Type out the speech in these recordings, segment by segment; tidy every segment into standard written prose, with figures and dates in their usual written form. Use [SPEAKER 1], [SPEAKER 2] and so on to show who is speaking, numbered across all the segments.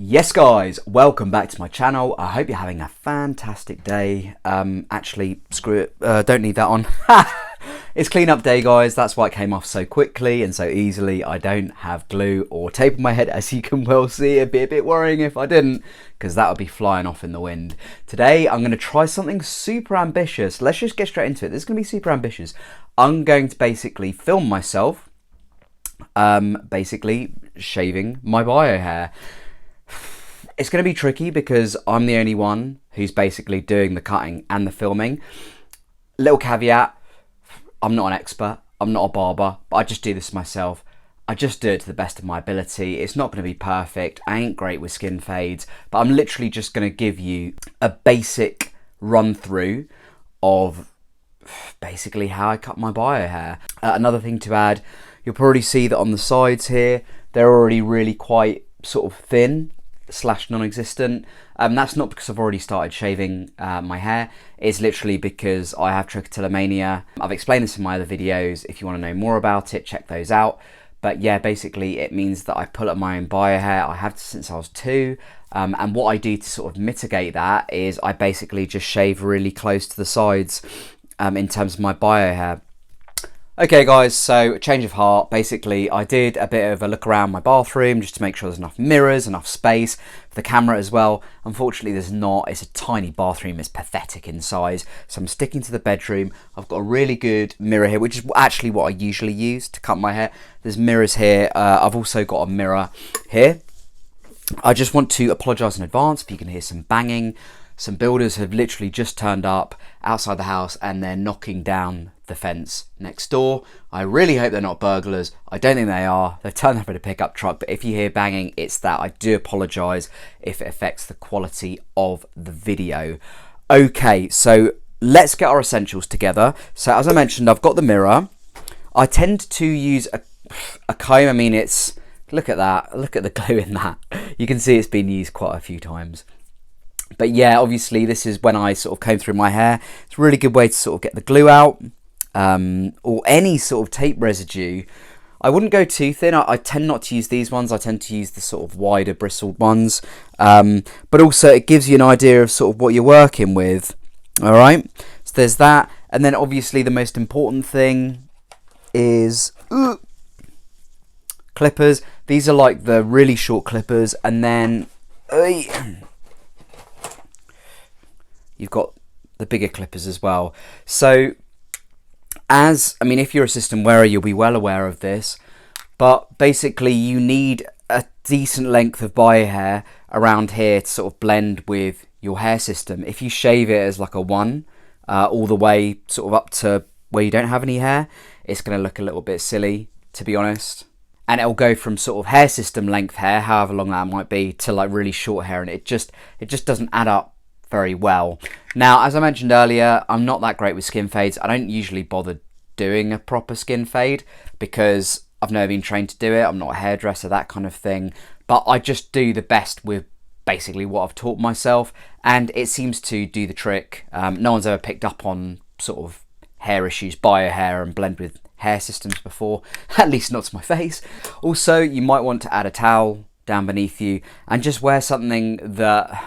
[SPEAKER 1] Yes guys, welcome back to my channel. I hope you're having a fantastic day. Actually, screw it, don't need that on. It's clean up day guys, that's why it came off so quickly and so easily. I don't have glue or tape on my head, as you can well see. It'd be a bit worrying if I didn't, because that would be flying off in the wind. Today I'm going to try something super ambitious. Let's just get straight into it. This is going to be super ambitious. I'm going to basically film myself basically shaving my bio hair. It's going to be tricky because I'm the only one who's basically doing the cutting and the filming. Little caveat, I'm not an expert, I'm not a barber, but I just do this myself. I just do it to the best of my ability. It's not going to be perfect, I ain't great with skin fades, but I'm literally just going to give you a basic run through of basically how I cut my bio hair. Another thing to add, you'll probably see that on the sides here, they're already really quite sort of thin / non-existent. That's not because I've already started shaving my hair. It's literally because I have trichotillomania. I've explained this in my other videos. If you want to know more about it, check those out. But yeah, basically it means that I pull up my own bio hair. I have since I was 2. And what I do to sort of mitigate that is I basically just shave really close to the sides in terms of my bio hair. Okay guys, so change of heart. Basically, I did a bit of a look around my bathroom just to make sure there's enough mirrors, enough space for the camera as well. Unfortunately, there's not. It's a tiny bathroom. It's pathetic in size. So I'm sticking to the bedroom. I've got a really good mirror here, which is actually what I usually use to cut my hair. There's mirrors here. I've also got a mirror here. I just want to apologise in advance if you can hear some banging. Some builders have literally just turned up outside the house and they're knocking down the fence next door. I really hope they're not burglars. I don't think they are. They've turned up in a pickup truck, but if you hear banging, it's that. I do apologise if it affects the quality of the video. Okay, so let's get our essentials together. So as I mentioned, I've got the mirror. I tend to use a comb. I mean, look at that. Look at the glue in that. You can see it's been used quite a few times. But yeah, obviously this is when I sort of comb through my hair. It's a really good way to sort of get the glue out or any sort of tape residue. I wouldn't go too thin. I tend not to use these ones. I tend to use the sort of wider bristled ones. But also it gives you an idea of sort of what you're working with. All right, so there's that. And then obviously the most important thing is clippers. These are like the really short clippers. And then you've got the bigger clippers as well. So if you're a system wearer, you'll be well aware of this, but basically you need a decent length of bio hair around here to sort of blend with your hair system. If you shave it as like a 1 all the way sort of up to where you don't have any hair, it's going to look a little bit silly, to be honest. And it'll go from sort of hair system length hair, however long that might be, to like really short hair, and it just doesn't add up very well. Now, as I mentioned earlier, I'm not that great with skin fades. I don't usually bother doing a proper skin fade because I've never been trained to do it. I'm not a hairdresser, that kind of thing. But I just do the best with basically what I've taught myself, and it seems to do the trick. No one's ever picked up on sort of hair issues, bio hair, and blend with hair systems before, at least not to my face. Also, you might want to add a towel down beneath you and just wear something that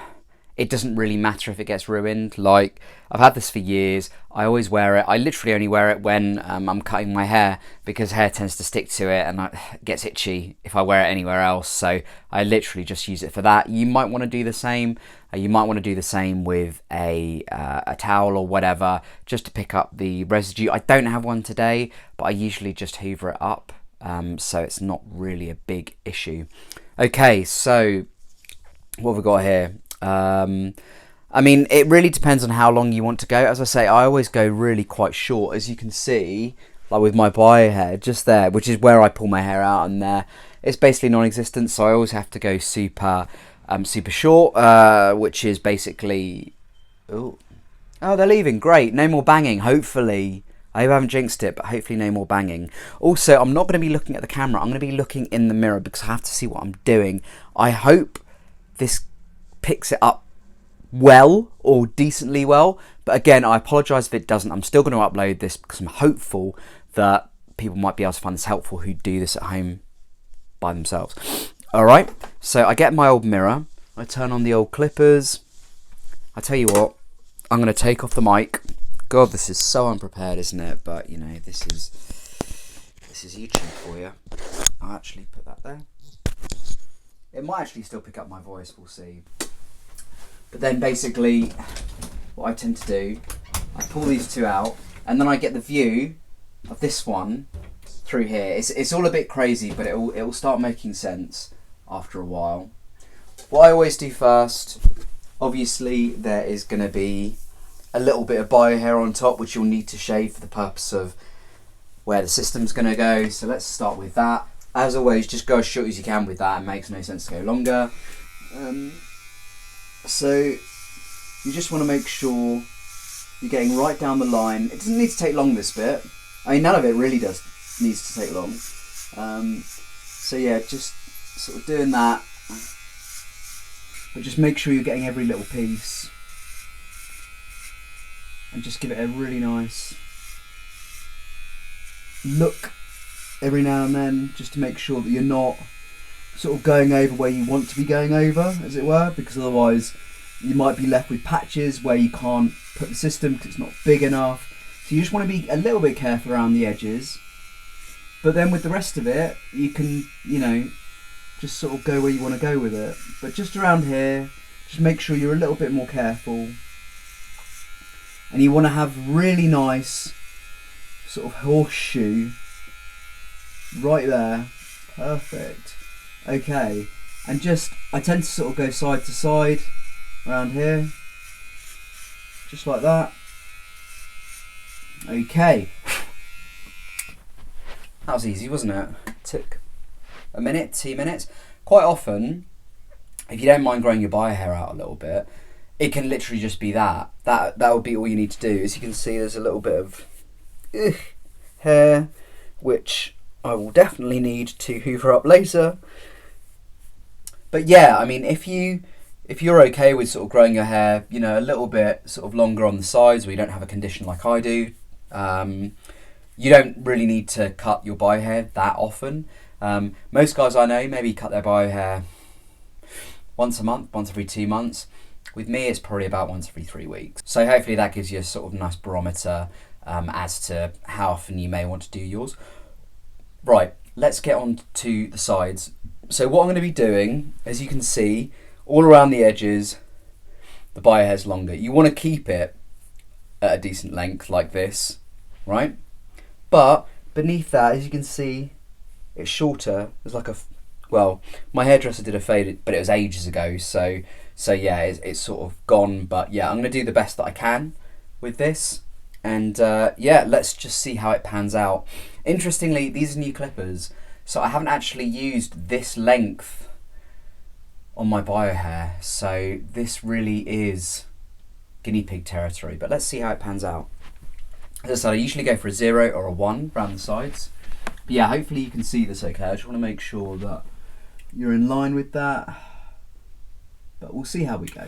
[SPEAKER 1] it doesn't really matter if it gets ruined. Like, I've had this for years. I always wear it. I literally only wear it when I'm cutting my hair, because hair tends to stick to it and it gets itchy if I wear it anywhere else. So I literally just use it for that. You might want to do the same. You might want to do the same with a towel or whatever, just to pick up the residue. I don't have one today, but I usually just hoover it up. So it's not really a big issue. Okay, so what have we got here? It really depends on how long you want to go. As I say, I always go really quite short, as you can see, like with my bio hair just there, which is where I pull my hair out, and there it's basically non-existent. So I always have to go super short, which is basically oh, they're leaving. Great, no more banging. Hopefully, I haven't jinxed it, but hopefully no more banging. Also, I'm not going to be looking at the camera. I'm going to be looking in the mirror because I have to see what I'm doing. I hope this picks it up well or decently well, but again, I apologize if it doesn't. I'm still going to upload this because I'm hopeful that people might be able to find this helpful who do this at home by themselves. Alright, so I get my old mirror, I turn on the old clippers. I tell you what, I'm going to take off the mic. God, this is so unprepared, isn't it? But, you know, this is YouTube for you. I'll actually put that there. It might actually still pick up my voice, we'll see. But then basically, what I tend to do, I pull these two out, and then I get the view of this one through here. It's all a bit crazy, but it will start making sense after a while. What I always do first, obviously there is going to be a little bit of bio hair on top, which you'll need to shave for the purpose of where the system's going to go. So let's start with that. As always, just go as short as you can with that. It makes no sense to go longer. So you just want to make sure you're getting right down the line. It doesn't need to take long, this bit. I mean, none of it really needs to take long. So yeah, just sort of doing that. But just make sure you're getting every little piece. And just give it a really nice look every now and then, just to make sure that you're not sort of going over where you want to be going over, as it were, because otherwise you might be left with patches where you can't put the system because it's not big enough. So you just want to be a little bit careful around the edges. But then with the rest of it, you can, you know, just sort of go where you want to go with it. But just around here, just make sure you're a little bit more careful. And you want to have really nice sort of horseshoe right there. Perfect. Okay. And just, I tend to sort of go side to side around here. Just like that. Okay. That was easy, wasn't it? Took a minute, 2 minutes. Quite often, if you don't mind growing your bio hair out a little bit, it can literally just be that. That would be all you need to do. As you can see, there's a little bit of hair, which I will definitely need to hoover up later. But yeah, I mean, if you're okay with sort of growing your hair, you know, a little bit sort of longer on the sides, where you don't have a condition like I do, you don't really need to cut your bio hair that often. Most guys I know maybe cut their bio hair once a month, once every 2 months. With me, it's probably about once every 3 weeks. So hopefully that gives you a sort of nice barometer as to how often you may want to do yours. Right, let's get on to the sides. So what I'm going to be doing, as you can see, all around the edges, the bio hair's longer. You want to keep it at a decent length like this, right? But beneath that, as you can see, it's shorter. There's like well, my hairdresser did a fade, but it was ages ago, so yeah, it's sort of gone. But yeah, I'm going to do the best that I can with this. And yeah, let's just see how it pans out. Interestingly, these are new clippers, so I haven't actually used this length on my bio hair. So this really is guinea pig territory, but let's see how it pans out. As I said, I usually go for a 0 or a 1 around the sides. But yeah, hopefully you can see this okay. I just want to make sure that you're in line with that. But we'll see how we go.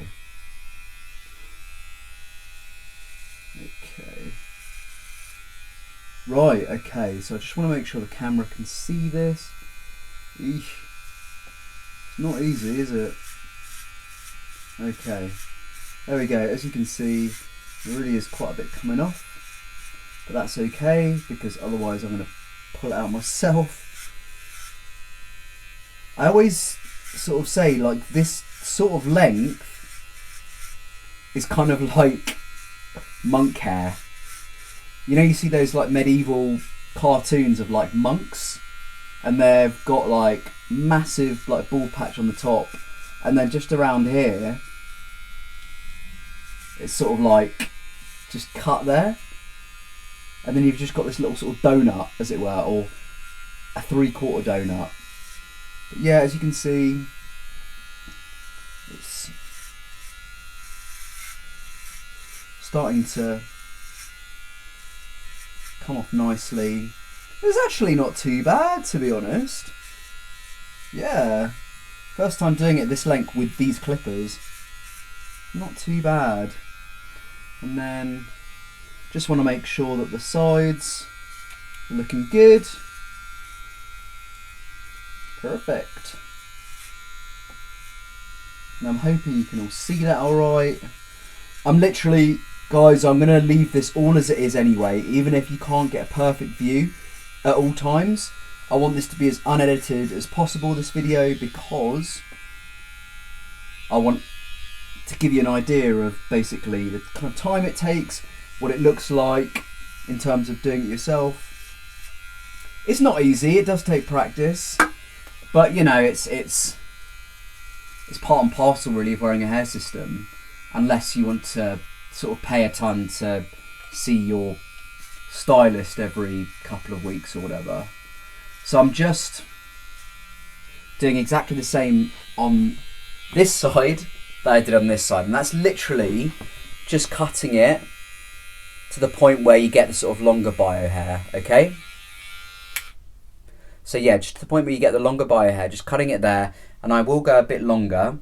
[SPEAKER 1] Okay. Right, okay, so I just want to make sure the camera can see this. Eesh. It's not easy, is it? Okay. There we go. As you can see, there really is quite a bit coming off. But that's okay, because otherwise I'm going to pull it out myself. I always sort of say, like, this sort of length is kind of like monk hair. You know, you see those like medieval cartoons of like monks, and they've got like massive like bald patch on the top, and then just around here it's sort of like just cut there, and then you've just got this little sort of donut, as it were, or a 3/4 donut. But yeah, as you can see, it's starting to come off nicely. It's actually not too bad, to be honest. Yeah, first time doing it this length with these clippers. Not too bad. And then just want to make sure that the sides are looking good. Perfect. And I'm hoping you can all see that alright. I'm literally, guys, I'm going to leave this all as it is anyway, even if you can't get a perfect view at all times. I want this to be as unedited as possible, this video, because I want to give you an idea of basically the kind of time it takes, what it looks like in terms of doing it yourself. It's not easy, it does take practice, but you know, it's part and parcel really of wearing a hair system, unless you want to sort of pay a ton to see your stylist every couple of weeks or whatever. So I'm just doing exactly the same on this side that I did on this side, and that's literally just cutting it to the point where you get the sort of longer bio hair, okay? So yeah, just to the point where you get the longer bio hair, just cutting it there, and I will go a bit longer,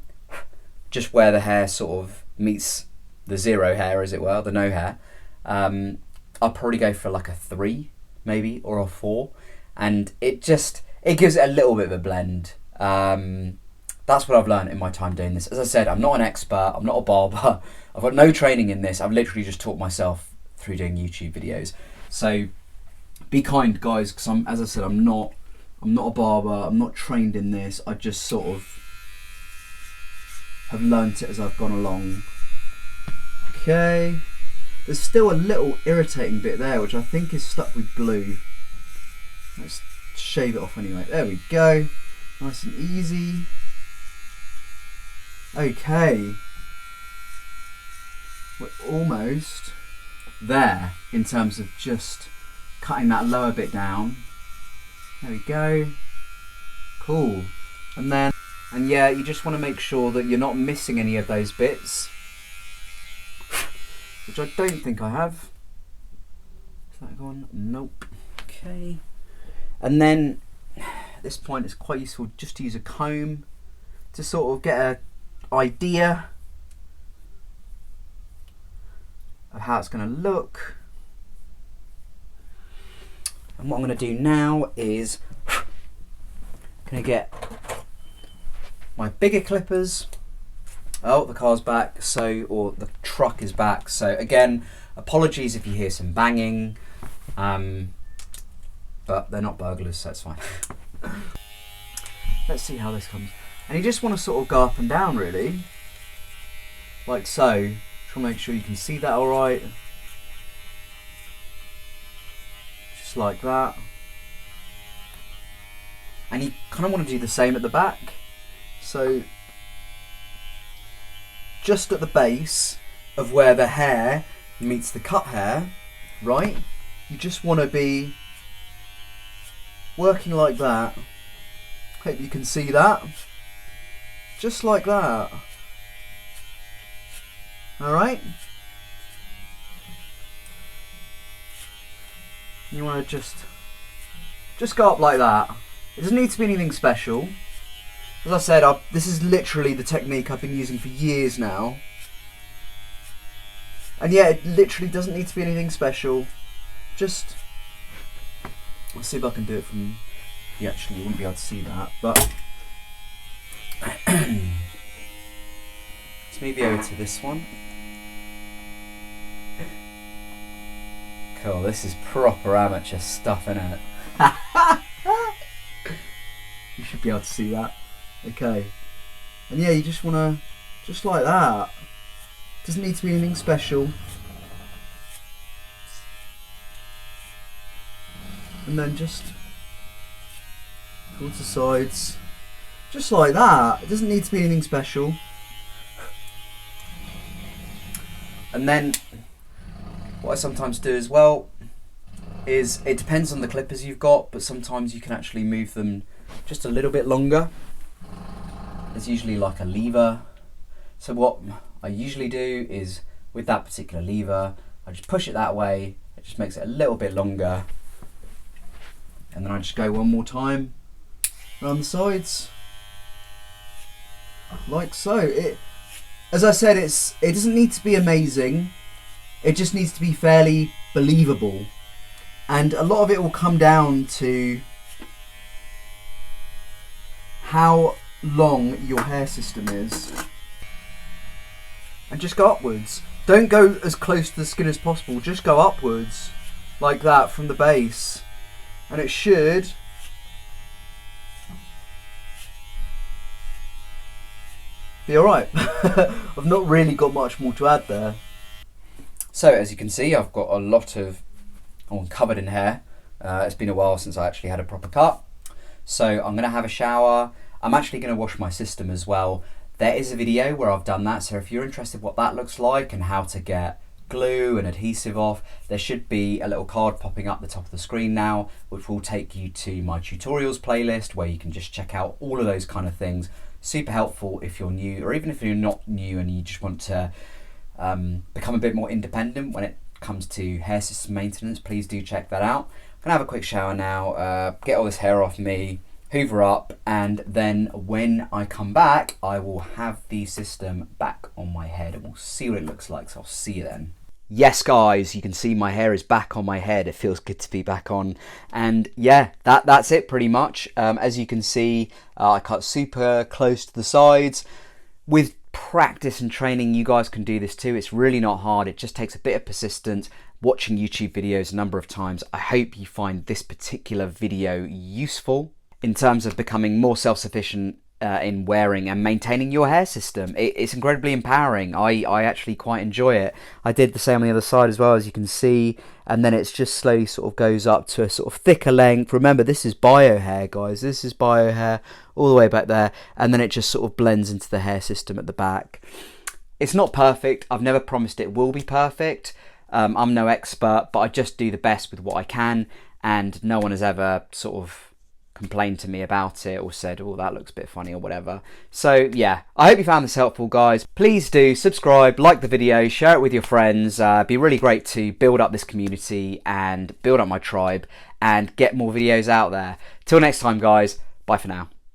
[SPEAKER 1] just where the hair sort of meets the zero hair, as it were, the no hair. I'll probably go for like a 3, maybe, or a 4, and it gives it a little bit of a blend. That's what I've learned in my time doing this. As I said, I'm not an expert, I'm not a barber, I've got no training in this, I've literally just taught myself through doing YouTube videos. So be kind, guys, because as I said, I'm not a barber, I'm not trained in this, I just sort of have learnt it as I've gone along. Okay, there's still a little irritating bit there, which I think is stuck with glue. Let's shave it off anyway. There we go, nice and easy. Okay, we're almost there in terms of just cutting that lower bit down. There we go, cool. And yeah, you just want to make sure that you're not missing any of those bits, which I don't think I have. Is that gone? Nope. Okay. And then at this point it's quite useful just to use a comb to sort of get an idea of how it's going to look. And what I'm going to do now is going to get my bigger clippers. Oh, the car's back, or the truck is back. So again, apologies if you hear some banging, but they're not burglars, so it's fine. Let's see how this comes. And you just want to sort of go up and down, really, like so. Try to make sure you can see that all right. Just like that. And you kind of want to do the same at the back. So just at the base of where the hair meets the cut hair, right? You just want to be working like that. Hope you can see that. Just like that. Alright? You want to just go up like that. It doesn't need to be anything special. As I said, this is literally the technique I've been using for years now. And yeah, it literally doesn't need to be anything special. Just, let's see if I can do it from, you actually wouldn't be able to see that, but let's move you over to this one. Cool, this is proper amateur stuff, innit? You should be able to see that. Okay, and yeah, you just want to, just like that. Doesn't need to be anything special. And then just towards the sides, just like that. It doesn't need to be anything special. And then what I sometimes do as well is, it depends on the clippers you've got, but sometimes you can actually move them just a little bit longer. There's usually like a lever. So what I usually do is, with that particular lever, I just push it that way, it just makes it a little bit longer. And then I just go one more time around the sides, like so. As I said, it doesn't need to be amazing, it just needs to be fairly believable. And a lot of it will come down to how long your hair system is. and just go upwards. Don't go as close to the skin as possible, just go upwards like that from the base, and it should be alright. I've not really got much more to add there. So as you can see, I've got a lot of, I'm covered in hair. It's been a while since I actually had a proper cut. So I'm going to have a shower. I'm actually going to wash my system as well. There is a video where I've done that, so if you're interested what that looks like and how to get glue and adhesive off, there should be a little card popping up the top of the screen now, which will take you to my tutorials playlist where you can just check out all of those kind of things. Super helpful if you're new, or even if you're not new and you just want to become a bit more independent when it comes to hair system maintenance. Please do check that out. I'm gonna have a quick shower now, get all this hair off me, hoover up, and then when I come back I will have the system back on my head and we'll see what it looks like. So I'll see you then. Yes guys, you can see my hair is back on my head. It feels good to be back on, and yeah, that's it pretty much. As you can see, I cut super close to the sides. With practice and training, you guys can do this too. It's really not hard. It just takes a bit of persistence, watching YouTube videos a number of times. I hope you find this particular video useful in terms of becoming more self-sufficient in wearing and maintaining your hair system. It's incredibly empowering. I actually quite enjoy it. I did the same on the other side as well, as you can see, and then it's just slowly sort of goes up to a sort of thicker length. Remember, this is bio hair, guys. This is bio hair all the way back there, and then it just sort of blends into the hair system at the back. It's not perfect. I've never promised it will be perfect. I'm no expert, but I just do the best with what I can, and no one has ever sort of complained to me about it or said, oh, that looks a bit funny or whatever. So yeah, I hope you found this helpful, guys. Please do subscribe, like the video, share it with your friends. It'd be really great to build up this community and build up my tribe and get more videos out there. Till next time, guys, bye for now.